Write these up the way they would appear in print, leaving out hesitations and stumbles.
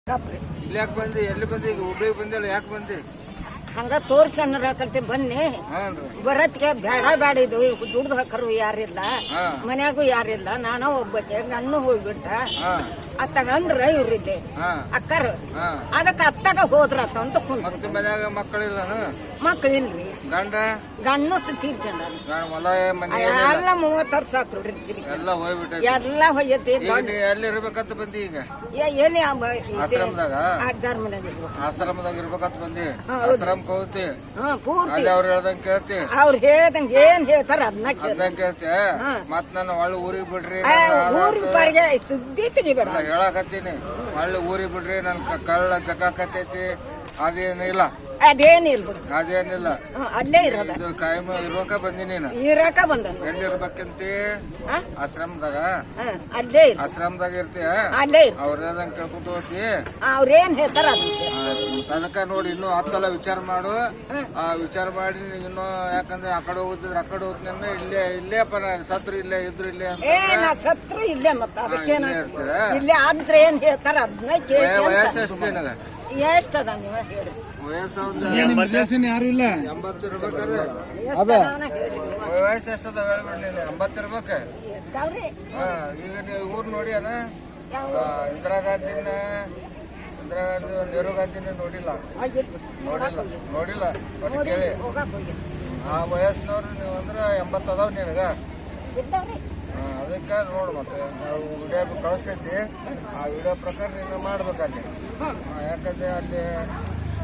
ಇಲ್ಲಿ ಯಾಕೆ ಬಂದಿ ಎಲ್ಲಿ ಬಂದಿ ಈಗ ಹುಬ್ಳಿಗೆ ಬಂದಿಲ್ಲ ಯಾಕೆ ಬಂದಿ ಹಂಗ ತೋರ್ಸಿ ಅನ್ನಕಲ್ತಿ ಬನ್ನಿ ಬರತ್ಗೆ ಬೇಡ ಬೇಡ ಇದು ದುಡ್ದು ಹಾಕರು ಯಾರಿಲ್ಲ ಮನ್ಯಾಗೂ ಯಾರಿಲ್ಲ ನಾನು ಒಬ್ಬಕ್ಕೆ ಗಣ್ಣು ಹೋಗ್ಬಿಟ್ಟ ಅತ್ತಗಂದ್ರ ಇವ್ರಿದ್ದೆ ಅಕ್ಕರು ಅದಕ್ಕ ಅತ್ತಾಗ ಹೋದ್ರತ್ತ ಅಂತ ಮತ್ತೆ ಮನ್ಯಾಗ ಮಕ್ಕಳಿಲ್ಲ ಮಕ್ಳಿಲ್ರಿ ಗಂಡ ಗಣ್ಣು ತೀರ್ಕೊಂಡ ಹೊಲ ಮನೆ ಎಲ್ಲ 30 ವರ್ಷ ಆತ್ರಿ ಎಲ್ಲ ಹೋಗ್ಬಿಟ್ಟ ಎಲ್ಲ ಹೋಗೈತಿ ಎಲ್ಲಿ ಇರ್ಬೇಕಂತ ಬಂದಿ ಈಗ ಎಲ್ಲಿ ಆಶ್ರಮದಾಗ ಅಜ್ಜಾರ್ ಮನ್ಯಾಗ ಆಶ್ರಮದಾಗ ಇರ್ಬೇಕಂತ ಬಂದಿ ಆಶ್ರಮಕ್ಕೆ ಹೋಗ್ತಿ ಪೂರ್ತಿ ಅಲ್ಲಿ ಅವ್ರು ಹೇಳ್ದಂಗ ಕೇಳ್ತಿ ಅವ್ರು ಹೇಳ್ದಂಗ ಏನ್ ಹೇಳ್ತಾರ ಅದನ್ನ ಕೇಳ್ತಿ ಮತ್ ನಾನು ಒಳ್ಳೆ ಊರಿಗೆ ಬಿಡ್ರಿ ಊರಿಗೆ ಪಾರಿಗೆ ಸುದ್ದಿ ತೆಗಿಬೇಡ ಹೇಳಕತ್ತೀನಿ ಒಳ್ಳೆ ಊರಿಗೆ ಬಿಡ್ರಿ ನನ್ ಕಳ್ಳ ಜಗಾಕತ್ತೈತಿ ಅದೇನಿಲ್ಲ ಅದೇನಿಲ್ಲ ಅದೇನಿಲ್ಲ ಅಲ್ಲೇ ಇರೋದು ಇದು ಕಾಯಂ ಇರ್ಬೇಕ ಬಂದಿ ನೀನು ಇರಾಕ ಬಂದ ಎಲ್ಲಿ ಇರ್ಬೇಕಂತಿ ಆಶ್ರಮದಾಗ ಅಲ್ಲೇ ಆಶ್ರಮದಾಗ ಇರ್ತೀಯ ಅಲ್ಲೇ ಅವ್ರ ಹೇಳ್ದಂಗ ಕೇಳ್ಕೊಂತ ಹೋಗ್ತಿ ಅವ್ರೇನ್ ಹೇಳ್ತಾರ ಅದಕ್ಕ ನೋಡಿ ಇನ್ನು 10 ಸಲ ವಿಚಾರ ಮಾಡು ವಿಚಾರ ಮಾಡಿ ಇನ್ನು ಯಾಕಂದ್ರೆ ಆ ಕಡೆ ಹೋಗುತ್ತಿದ್ರೆ ಆ ಕಡೆ ಹೋಗ್ತೀನಿ ಇಲ್ಲೇಪ್ಪ ಸತ್ರು ಇಲ್ಲೇ ಇದ್ರು ಇಲ್ಲೇ ಏನ ಸತ್ರು ಇಲ್ಲೇ ಮತ್ತ ಅದಕ್ಕೇನ ಇಲ್ಲೇ ಆದ್ರೆ ಏನ್ ಹೇಳ್ತಾರ ಅದನ್ನ ಕೇಳಿ ವಯಸ್ಸು ಎಷ್ಟು ನಿನಗ ಎಷ್ಟದ ನೀವ ಹೇಳಿ ವಯಸ್ಸು ಯಾರು ಇಲ್ಲ 80 ಇರ್ಬೇಕಾದ್ರೆ ವಯಸ್ಸು ಎಷ್ಟದ ಹೇಳ್ಬಿಡ್ಲಿ 80 ಇರ್ಬೇಕ ಈಗ ನೀವು ಊರ್ ನೋಡಿ ಅಣ್ಣ ಇಂದಿರಾ ಗಾಂಧಿ ನೆಹರು ಗಾಂಧಿನ ನೋಡಿಲ್ಲ ಬಟ್ ಕೇಳಿ ಆ ವಯಸ್ಸಿನವ್ರು ನೀವು ಅಂದ್ರೆ 80 ಅದಾವ ನಿನಗ ಅದಕ್ಕೆ ನೋಡು ಮತ್ತೆ ನಾವು ವಿಡಿಯೋ ಕಳಿಸ್ತೈತಿ ಆ ವಿಡಿಯೋ ಪ್ರಕಾರ ನೀನು ಮಾಡ್ಬೇಕಲ್ಲಿ ಯಾಕಂದ್ರೆ ಅಲ್ಲಿ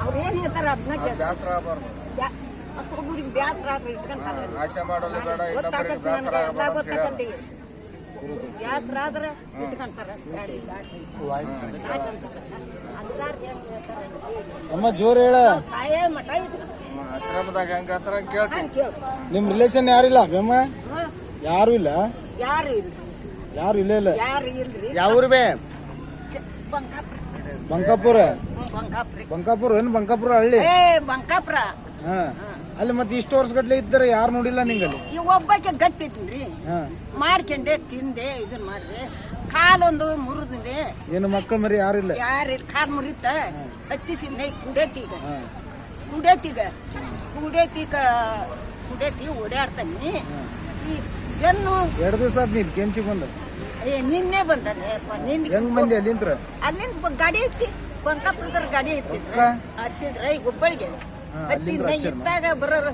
ಅವ್ರೇನ್ ಹೇಳ್ತಾರ ಅದನ್ನ ಬೇಸರ ಆಗಬಾರ್ದು ಬ್ಯಾಸರ ಆಸೆ ಮಾಡಲು ಬೇಡ ಇನ್ನೊಬ್ಬರಿಗೆ ಬೇಸರ ಆಗಬಾರ್ದು ಬ್ಯಾಸರ ಆದ್ರ ಇಟ್ಕೊಂತಾರ ಅಮ್ಮ ಜೋರ್ ಹೇಳ ಸಾಯ ಮಠ ಇಟ್ಕೊಂತಾರ ಆಶ್ರಮದಾಗ ಹೆಂಗ ಹೇಳ್ತಾರ ಕೇಳ್ತೀನಿ ನಿಮ್ ರಿಲೇಷನ್ ಯಾರಿಲ್ಲ ಬೇಮ್ಮ ಯಾರು ಇಲ್ಲ ಯಾರು ಇಲ್ರಿ ಯಾರು ಇಲ್ಲ ಇಲ್ಲ ಯಾರು ಇಲ್ರಿ ಯಾವ ಬೇ ಬಂಕಾಪುರ ಬಂಕಾಪ್ರಿ ಬಂಕಾಪುರ ಏನ್ ಬಂಕಾಪುರ ಹಳ್ಳಿ ಬಂಕಾಪುರ ಹಾ ಅಲ್ಲಿ ಮತ್ತೆ ಇಷ್ಟು ವರ್ಷ ಗಟ್ಲೆ ಇದ್ದಾರೆ ಯಾರು ನೋಡಿಲ್ಲ ನಿಂಗಲ್ಲಿ ಈ ಒಬ್ಬಕ್ಕೆ ಗಟ್ಟಿದ್ರಿ ಮಾಡ್ಕೊಂಡೆ ತಿಂದೆ ಇದನ್ ಮಾಡ್ದೆ ಕಾಲೊಂದು ಮುರಿದಿದೆ ಏನು ಮಕ್ಕಳು ಮರಿ ಯಾರಿಲ್ಲ ಯಾರಿಲ್ಲ ಕಾಲ್ ಮುರಿತ ಹಚ್ಚಿ ತಿಂದೆ ಕುಡೇತಿ ಓಡಾಡ್ತಾನೆ ಈ ಬೆನ್ನು 2 ದಿವಸ ಆದ್ ನೀನ್ ಕೆಂಚಿ ಬಂದ ನಿನ್ನೆ ಬಂದಾನೆ ಹೆಂಗ್ ಬಂದಿ ಅಲ್ಲಿಂತ್ರ ಅಲ್ಲಿಂದ ಗಾಡಿ ಐತಿ ಬಂಕಾಪುರದವ್ರ ಗಾಡಿ ಐತಿ ಹತ್ತಿದ್ರ ಈ ಹುಬ್ಬಳ್ಳಿಗೆ ಹತ್ತಿಂದ ಇದ್ದಾಗ ಬರೋರು